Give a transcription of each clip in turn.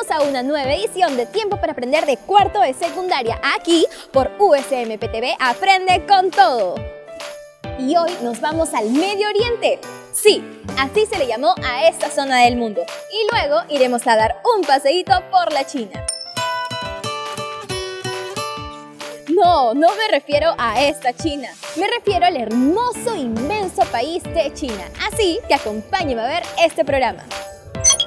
bienvenidos a una nueva edición de Tiempo para Aprender de cuarto de secundaria, aquí por USMPTV Aprende con Todo. Y hoy nos vamos al Medio Oriente. Sí, así se le llamó a esta zona del mundo. Y luego iremos a dar un paseíto por la China. No me refiero a esta China. Me refiero al hermoso, inmenso país de China. Así que acompáñenme a ver este programa.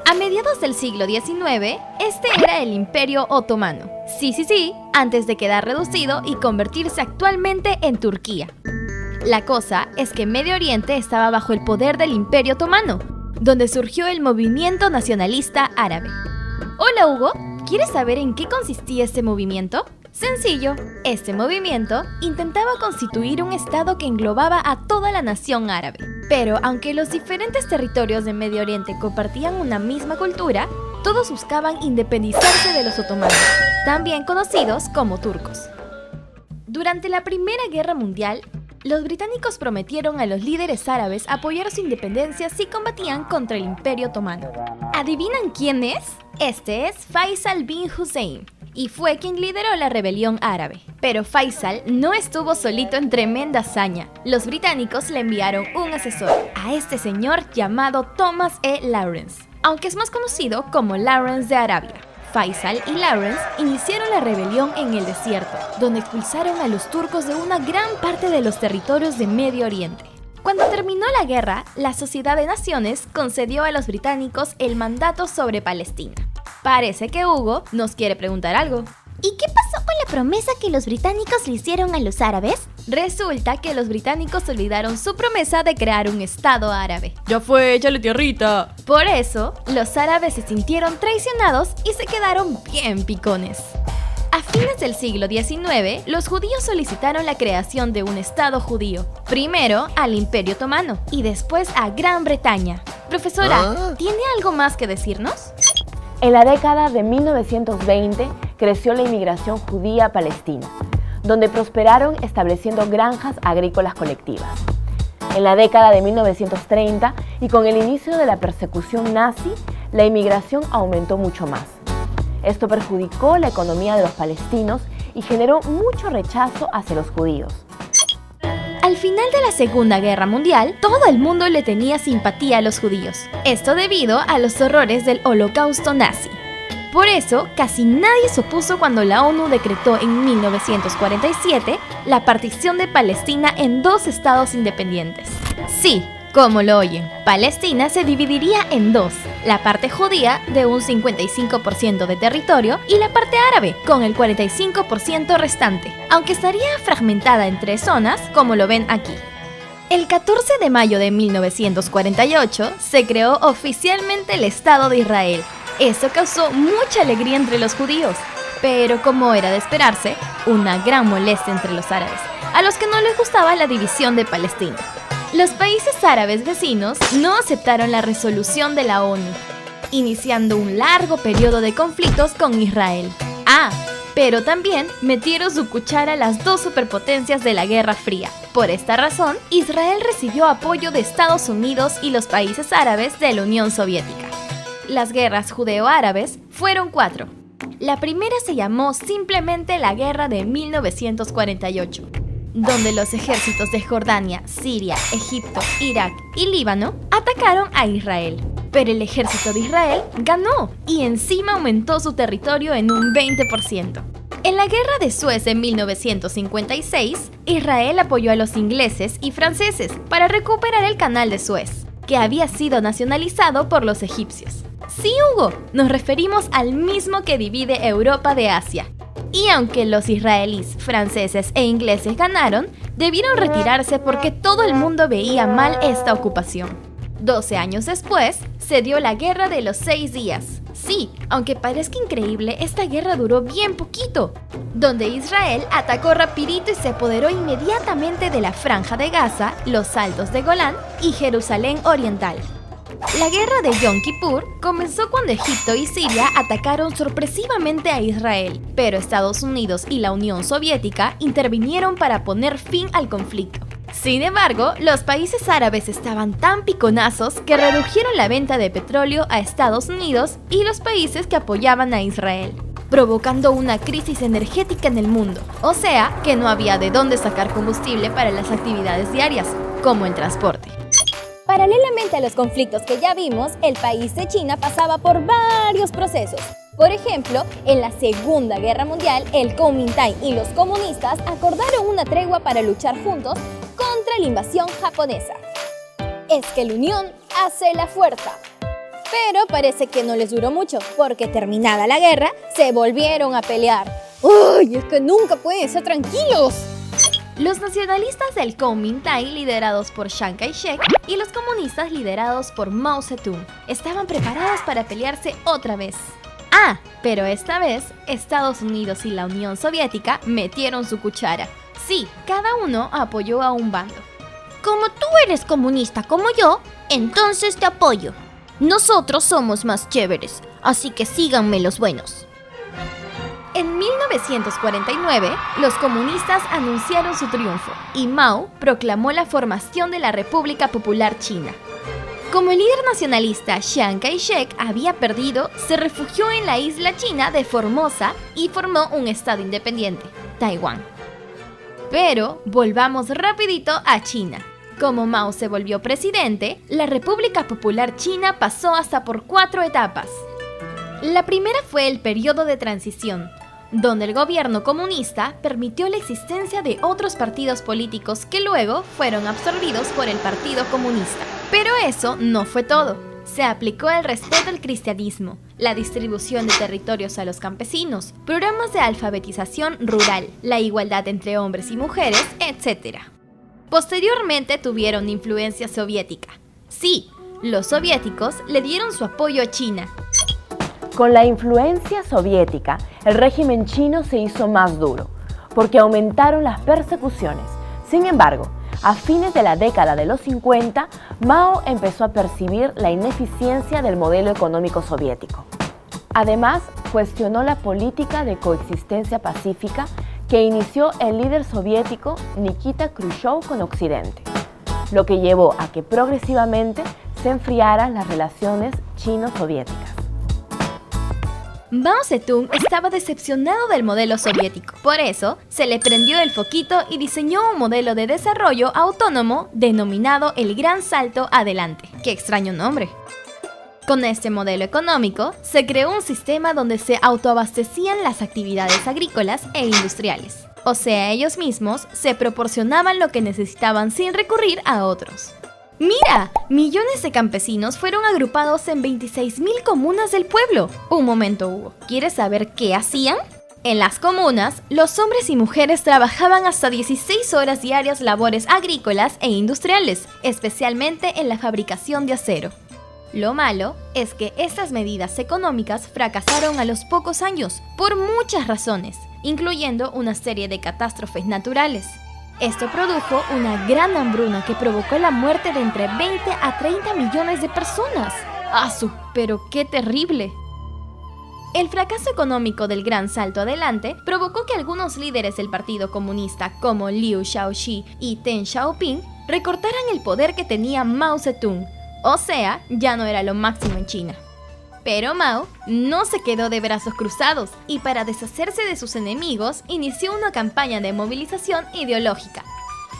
A mediados del siglo XIX, este era el Imperio Otomano. Sí, antes de quedar reducido y convertirse actualmente en Turquía. La cosa es que Medio Oriente estaba bajo el poder del Imperio Otomano, donde surgió el movimiento nacionalista árabe. Hola Hugo, ¿quieres saber en qué consistía este movimiento? Sencillo, este movimiento intentaba constituir un estado que englobaba a toda la nación árabe. Pero aunque los diferentes territorios de Medio Oriente compartían una misma cultura, todos buscaban independizarse de los otomanos, también conocidos como turcos. Durante la Primera Guerra Mundial, los británicos prometieron a los líderes árabes apoyar su independencia si combatían contra el Imperio Otomano. ¿Adivinan quién es? Este es Faisal bin Hussein, y fue quien lideró la rebelión árabe. Pero Faisal no estuvo solito en tremenda hazaña. Los británicos le enviaron un asesor, a este señor llamado Thomas E. Lawrence, aunque es más conocido como Lawrence de Arabia. Faisal y Lawrence iniciaron la rebelión en el desierto, donde expulsaron a los turcos de una gran parte de los territorios de Medio Oriente. Cuando terminó la guerra, la Sociedad de Naciones concedió a los británicos el mandato sobre Palestina. Parece que Hugo nos quiere preguntar algo. ¿Y qué pasó con la promesa que los británicos le hicieron a los árabes? Resulta que los británicos olvidaron su promesa de crear un estado árabe. ¡Ya fue, échale tierrita! Por eso, los árabes se sintieron traicionados y se quedaron bien picones. A fines del siglo XIX, los judíos solicitaron la creación de un estado judío. Primero al Imperio Otomano y después a Gran Bretaña. Profesora, ¿tiene algo más que decirnos? En la década de 1920 creció la inmigración judía a Palestina, donde prosperaron estableciendo granjas agrícolas colectivas. En la década de 1930 y con el inicio de la persecución nazi, la inmigración aumentó mucho más. Esto perjudicó la economía de los palestinos y generó mucho rechazo hacia los judíos. Al final de la Segunda Guerra Mundial, todo el mundo le tenía simpatía a los judíos. Esto debido a los horrores del Holocausto nazi. Por eso, casi nadie se opuso cuando la ONU decretó en 1947 la partición de Palestina en dos estados independientes. Sí, como lo oyen, Palestina se dividiría en dos, la parte judía de un 55% de territorio y la parte árabe con el 45% restante, aunque estaría fragmentada en tres zonas, como lo ven aquí. El 14 de mayo de 1948 se creó oficialmente el Estado de Israel. Eso causó mucha alegría entre los judíos, pero como era de esperarse, una gran molestia entre los árabes, a los que no les gustaba la división de Palestina. Los países árabes vecinos no aceptaron la resolución de la ONU, iniciando un largo periodo de conflictos con Israel. Pero también metieron su cuchara a las dos superpotencias de la Guerra Fría. Por esta razón, Israel recibió apoyo de Estados Unidos y los países árabes de la Unión Soviética. Las guerras judeo-árabes fueron 4. La primera se llamó simplemente la Guerra de 1948. Donde los ejércitos de Jordania, Siria, Egipto, Irak y Líbano atacaron a Israel. Pero el ejército de Israel ganó y encima aumentó su territorio en un 20%. En la Guerra de Suez en 1956, Israel apoyó a los ingleses y franceses para recuperar el canal de Suez, que había sido nacionalizado por los egipcios. Sí, Hugo, nos referimos al mismo que divide Europa de Asia. Y aunque los israelíes, franceses e ingleses ganaron, debieron retirarse porque todo el mundo veía mal esta ocupación. 12 años después, se dio la Guerra de los 6 días. Sí, aunque parezca increíble, esta guerra duró bien poquito, donde Israel atacó rapidito y se apoderó inmediatamente de la Franja de Gaza, los Altos de Golán y Jerusalén Oriental. La guerra de Yom Kippur comenzó cuando Egipto y Siria atacaron sorpresivamente a Israel, pero Estados Unidos y la Unión Soviética intervinieron para poner fin al conflicto. Sin embargo, los países árabes estaban tan piconazos que redujeron la venta de petróleo a Estados Unidos y los países que apoyaban a Israel, provocando una crisis energética en el mundo. O sea, que no había de dónde sacar combustible para las actividades diarias, como el transporte. Paralelamente a los conflictos que ya vimos, el país de China pasaba por varios procesos. Por ejemplo, en la Segunda Guerra Mundial, el Kuomintang y los comunistas acordaron una tregua para luchar juntos contra la invasión japonesa. Es que la unión hace la fuerza. Pero parece que no les duró mucho, porque terminada la guerra, se volvieron a pelear. ¡Uy! Es que nunca pueden ser tranquilos. Los nacionalistas del Kuomintang, liderados por Chiang Kai-shek, y los comunistas, liderados por Mao Zedong, estaban preparados para pelearse otra vez. Ah, pero esta vez, Estados Unidos y la Unión Soviética metieron su cuchara. Sí, cada uno apoyó a un bando. Como tú eres comunista como yo, entonces te apoyo. Nosotros somos más chéveres, así que síganme los buenos. En 1949, los comunistas anunciaron su triunfo y Mao proclamó la formación de la República Popular China. Como el líder nacionalista Chiang Kai-shek había perdido, se refugió en la isla china de Formosa y formó un estado independiente, Taiwán. Pero volvamos rapidito a China. Como Mao se volvió presidente, la República Popular China pasó hasta por 4 etapas. La primera fue el periodo de transición, donde el gobierno comunista permitió la existencia de otros partidos políticos que luego fueron absorbidos por el Partido Comunista. Pero eso no fue todo. Se aplicó el respeto al cristianismo, la distribución de territorios a los campesinos, programas de alfabetización rural, la igualdad entre hombres y mujeres, etc. Posteriormente tuvieron influencia soviética. Sí, los soviéticos le dieron su apoyo a China. Con la influencia soviética, el régimen chino se hizo más duro, porque aumentaron las persecuciones. Sin embargo, a fines de la década de los 50, Mao empezó a percibir la ineficiencia del modelo económico soviético. Además, cuestionó la política de coexistencia pacífica que inició el líder soviético Nikita Khrushchev con Occidente, lo que llevó a que progresivamente se enfriaran las relaciones chino-soviéticas. Mao Zedong estaba decepcionado del modelo soviético. Por eso, se le prendió el foquito y diseñó un modelo de desarrollo autónomo denominado el Gran Salto Adelante. ¡Qué extraño nombre! Con este modelo económico, se creó un sistema donde se autoabastecían las actividades agrícolas e industriales. O sea, ellos mismos se proporcionaban lo que necesitaban sin recurrir a otros. ¡Mira! Millones de campesinos fueron agrupados en 26.000 comunas del pueblo. Un momento, Hugo. ¿Quieres saber qué hacían? En las comunas, los hombres y mujeres trabajaban hasta 16 horas diarias labores agrícolas e industriales, especialmente en la fabricación de acero. Lo malo es que estas medidas económicas fracasaron a los pocos años, por muchas razones, incluyendo una serie de catástrofes naturales. Esto produjo una gran hambruna que provocó la muerte de entre 20 a 30 millones de personas. ¡Asu! ¡Pero qué terrible! El fracaso económico del Gran Salto Adelante provocó que algunos líderes del Partido Comunista, como Liu Shaoqi y Deng Xiaoping, recortaran el poder que tenía Mao Zedong. O sea, ya no era lo máximo en China. Pero Mao no se quedó de brazos cruzados y para deshacerse de sus enemigos inició una campaña de movilización ideológica,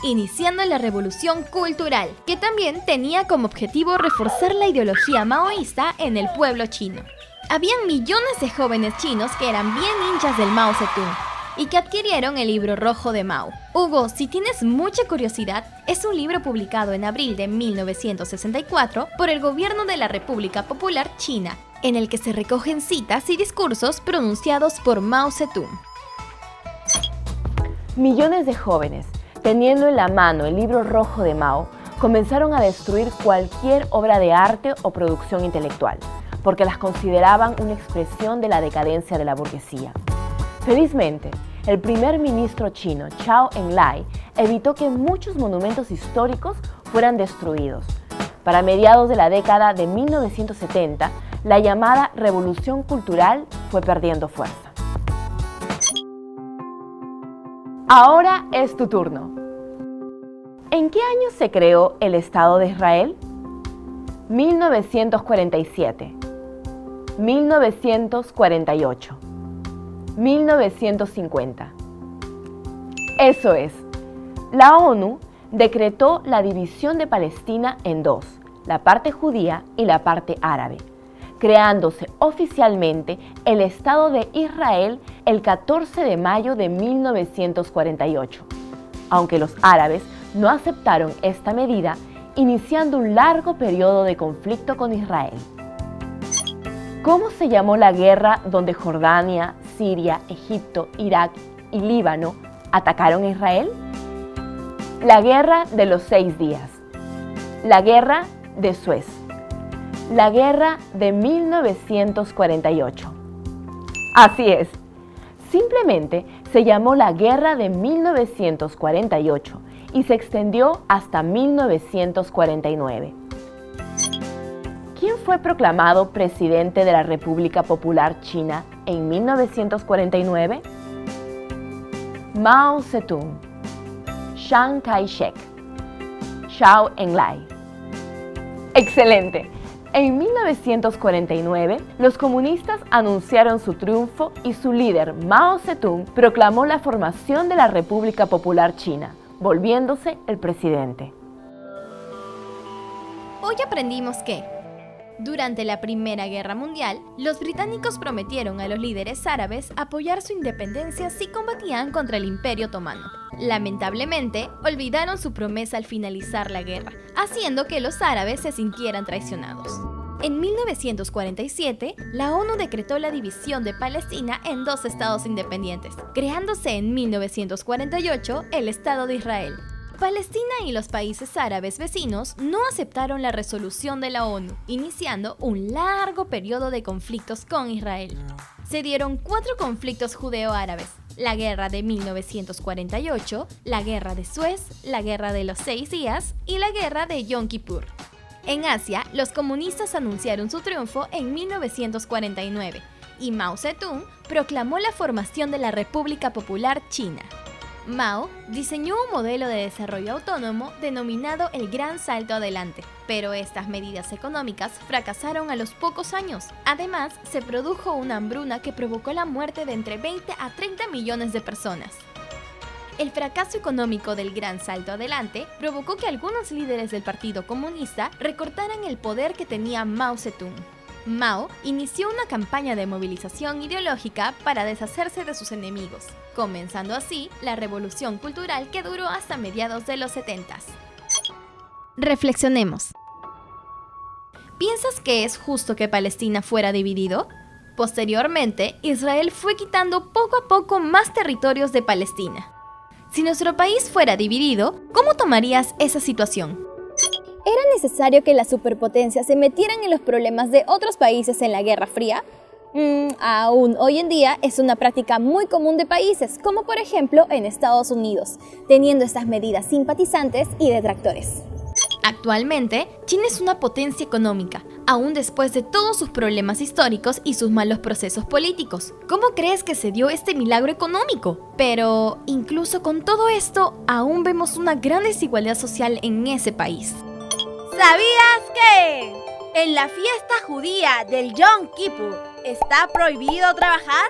iniciando la Revolución Cultural, que también tenía como objetivo reforzar la ideología maoísta en el pueblo chino. Habían millones de jóvenes chinos que eran bien hinchas del Mao Zedong y que adquirieron el libro rojo de Mao. Hugo, si tienes mucha curiosidad, es un libro publicado en abril de 1964 por el gobierno de la República Popular China, en el que se recogen citas y discursos pronunciados por Mao Zedong. Millones de jóvenes, teniendo en la mano el libro rojo de Mao, comenzaron a destruir cualquier obra de arte o producción intelectual, porque las consideraban una expresión de la decadencia de la burguesía. Felizmente, el primer ministro chino, Zhou Enlai, evitó que muchos monumentos históricos fueran destruidos. Para mediados de la década de 1970, la llamada Revolución Cultural fue perdiendo fuerza. Ahora es tu turno. ¿En qué año se creó el Estado de Israel? 1947, 1948, 1950. Eso es, la ONU decretó la división de Palestina en dos, la parte judía y la parte árabe, creándose oficialmente el Estado de Israel el 14 de mayo de 1948, aunque los árabes no aceptaron esta medida, iniciando un largo periodo de conflicto con Israel. ¿Cómo se llamó la guerra donde Jordania, Siria, Egipto, Irak y Líbano atacaron a Israel? La Guerra de los 6 días, la Guerra de Suez, la Guerra de 1948. Así es, simplemente se llamó la Guerra de 1948 y se extendió hasta 1949. ¿Quién fue proclamado presidente de la República Popular China en 1949? Mao Zedong, Chiang Kai-shek, Zhou Enlai. ¡Excelente! En 1949, los comunistas anunciaron su triunfo y su líder, Mao Zedong, proclamó la formación de la República Popular China, volviéndose el presidente. Hoy aprendimos que, durante la Primera Guerra Mundial, los británicos prometieron a los líderes árabes apoyar su independencia si combatían contra el Imperio Otomano. Lamentablemente, olvidaron su promesa al finalizar la guerra, haciendo que los árabes se sintieran traicionados. En 1947, la ONU decretó la división de Palestina en 2 estados independientes, creándose en 1948 el Estado de Israel. Palestina y los países árabes vecinos no aceptaron la resolución de la ONU, iniciando un largo periodo de conflictos con Israel. Se dieron 4 conflictos judeo-árabes: la Guerra de 1948, la Guerra de Suez, la Guerra de los 6 días y la Guerra de Yom Kippur. En Asia, los comunistas anunciaron su triunfo en 1949 y Mao Zedong proclamó la formación de la República Popular China. Mao diseñó un modelo de desarrollo autónomo denominado el Gran Salto Adelante, pero estas medidas económicas fracasaron a los pocos años. Además, se produjo una hambruna que provocó la muerte de entre 20 a 30 millones de personas. El fracaso económico del Gran Salto Adelante provocó que algunos líderes del Partido Comunista recortaran el poder que tenía Mao Zedong. Mao inició una campaña de movilización ideológica para deshacerse de sus enemigos, comenzando así la revolución cultural que duró hasta mediados de los 70s. Reflexionemos. ¿Piensas que es justo que Palestina fuera dividido? Posteriormente, Israel fue quitando poco a poco más territorios de Palestina. Si nuestro país fuera dividido, ¿cómo tomarías esa situación? ¿Era necesario que las superpotencias se metieran en los problemas de otros países en la Guerra Fría? Aún hoy en día es una práctica muy común de países, como por ejemplo en Estados Unidos, teniendo estas medidas simpatizantes y detractores. Actualmente, China es una potencia económica, aún después de todos sus problemas históricos y sus malos procesos políticos. ¿Cómo crees que se dio este milagro económico? Pero, incluso con todo esto, aún vemos una gran desigualdad social en ese país. ¿Sabías que en la fiesta judía del Yom Kippur está prohibido trabajar?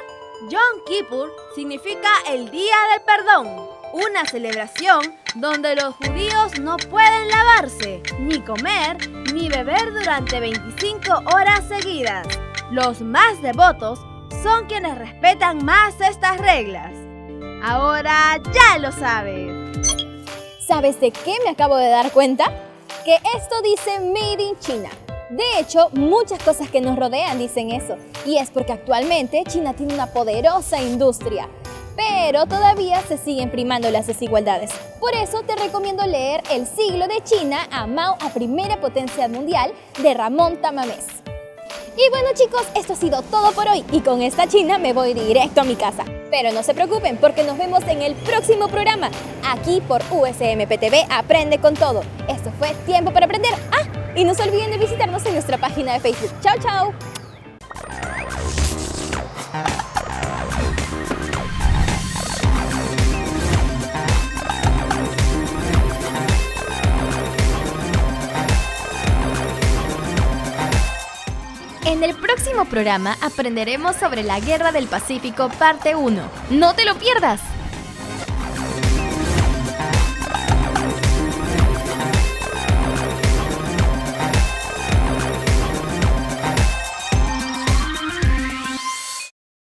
Yom Kippur significa el Día del Perdón, una celebración donde los judíos no pueden lavarse, ni comer, ni beber durante 25 horas seguidas. Los más devotos son quienes respetan más estas reglas. Ahora ya lo sabes. ¿Sabes de qué me acabo de dar cuenta? Que esto dice Made in China. De hecho, muchas cosas que nos rodean dicen eso, y es porque actualmente China tiene una poderosa industria, pero todavía se siguen primando las desigualdades. Por eso te recomiendo leer El siglo de China a Mao a primera potencia mundial de Ramón Tamames. Y bueno chicos, esto ha sido todo por hoy y con esta China me voy directo a mi casa. Pero no se preocupen porque nos vemos en el próximo programa, aquí por USMPTV Aprende con Todo. Esto fue Tiempo para Aprender. Y no se olviden de visitarnos en nuestra página de Facebook. ¡Chao, chao! En el próximo programa aprenderemos sobre la Guerra del Pacífico parte 1. ¡No te lo pierdas!